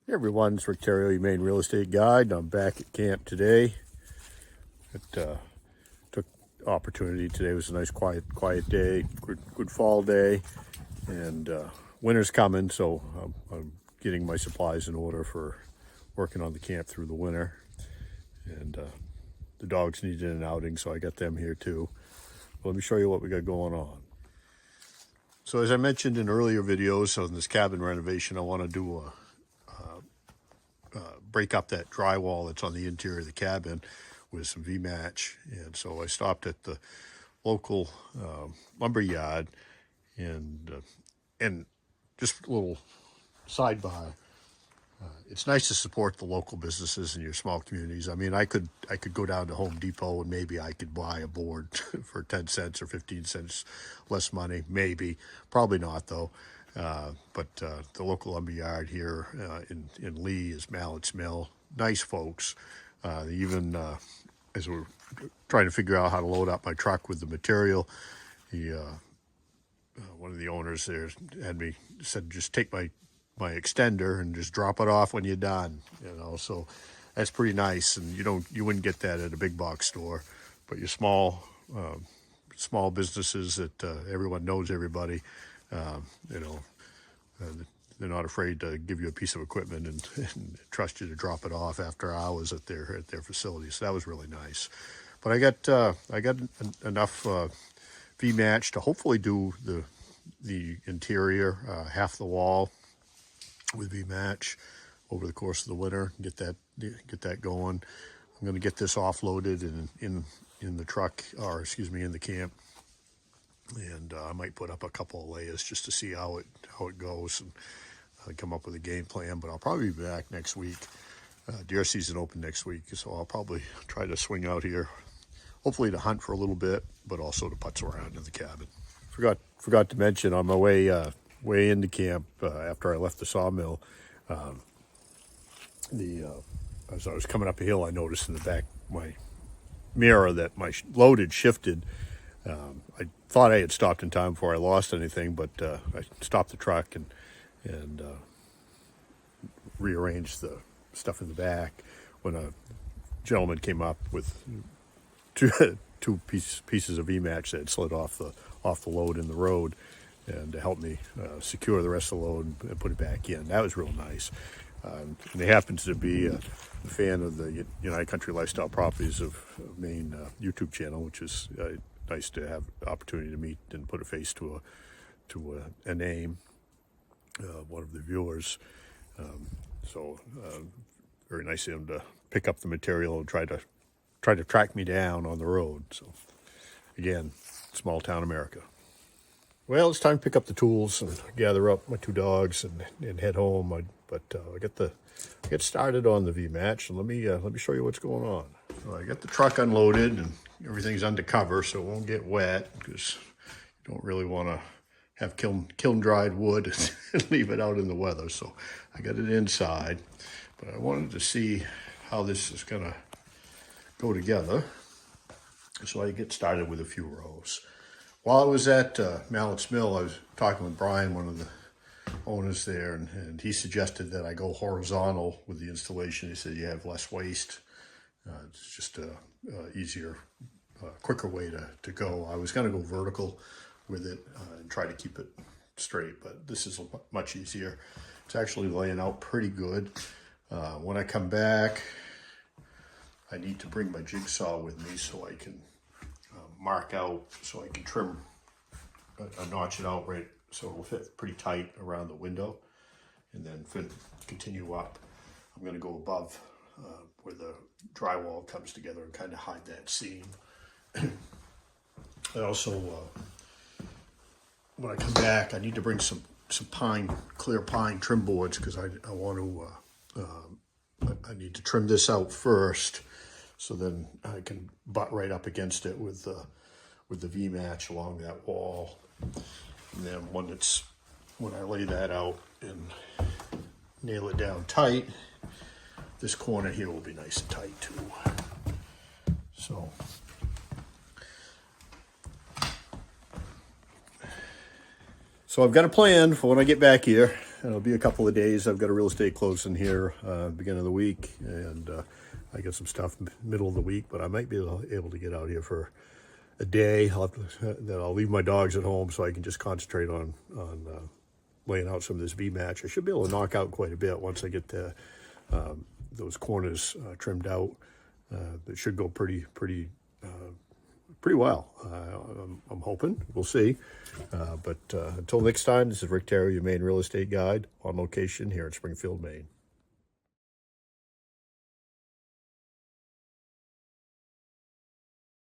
Hey everyone, it's Rick Theriault, your main real estate guide. I'm back at camp today. It took opportunity. Today was a nice quiet day, good fall day, and winter's coming, so I'm getting my supplies in order for working on the camp through the winter. And the dogs needed an outing, so I got them here too. Let me show you what we got going on. So as I mentioned in earlier videos on this cabin renovation, I want to do a break up that drywall that's on the interior of the cabin with some V-match. And so I stopped at the local lumber yard, and just a little sidebar. It's nice to support the local businesses in your small communities. I mean, I could go down to Home Depot and maybe I could buy a board for 10 cents or 15 cents less money, maybe. Probably not, though. But the local lumberyard here in Lee is Mallett's Mill. Nice folks. Even as we're trying to figure out how to load up my truck with the material, one of the owners there said just take my extender and just drop it off when you're done. So that's pretty nice. And you wouldn't get that at a big box store, but your small businesses that everyone knows everybody. They're not afraid to give you a piece of equipment and trust you to drop it off after hours at their facility. So that was really nice. But I got enough V-match to hopefully do the interior, half the wall with V-match over the course of the winter. Get that going. I'm going to get this offloaded in the truck, or excuse me, in the camp. And I might put up a couple of layers just to see how it goes and come up with a game plan. But I'll probably be back next week. Deer season open next week, so I'll probably try to swing out here, hopefully to hunt for a little bit, but also to putz around in the cabin. Forgot to mention on my way into camp after I left the sawmill, as I was coming up a hill, I noticed in the back my mirror that my load had shifted. I thought I had stopped in time before I lost anything, but I stopped the truck and rearranged the stuff in the back when a gentleman came up with two pieces of V-match that had slid off the load in the road, and to help me secure the rest of the load and put it back in. That was real nice. And he happens to be a fan of the United Country Lifestyle Properties of Maine YouTube channel, which is nice to have the opportunity to meet and put a face to a name, one of the viewers. So very nice of him to pick up the material and try to track me down on the road. So again, small town America. Well, it's time to pick up the tools and gather up my two dogs and head home. I get started on the V-match, and let me show you what's going on. So I got the truck unloaded and everything's under cover, so it won't get wet, because you don't really want to have kiln dried wood and leave it out in the weather. So I got it inside, but I wanted to see how this is gonna go together. So I get started with a few rows. While I was at Mallett's Mill, I was talking with Brian, one of the owners there, and he suggested that I go horizontal with the installation. He said you have less waste. It's just a easier, quicker way to go. I was going to go vertical with it and try to keep it straight, but this is much easier. It's actually laying out pretty good. When I come back, I need to bring my jigsaw with me so I can mark out, so I can trim, notch it out right so it'll fit pretty tight around the window, and then continue up. I'm going to go above where the drywall comes together and kind of hide that seam. I also, when I come back, I need to bring some clear pine trim boards, because I want to, I need to trim this out first, so then I can butt right up against it with the V-match along that wall. And then when I lay that out and nail it down tight, this corner here will be nice and tight too. So I've got a plan for when I get back here. It'll be a couple of days. I've got a real estate closing here beginning of the week, and I got some stuff middle of the week, but I might be able to get out here for a day. Then I'll leave my dogs at home so I can just concentrate on laying out some of this V-match. I should be able to knock out quite a bit once I get those corners trimmed out. It should go pretty well. I'm hoping. We'll see. But until next time, this is Rick Theriault, your Maine real estate guide, on location here in Springfield, Maine.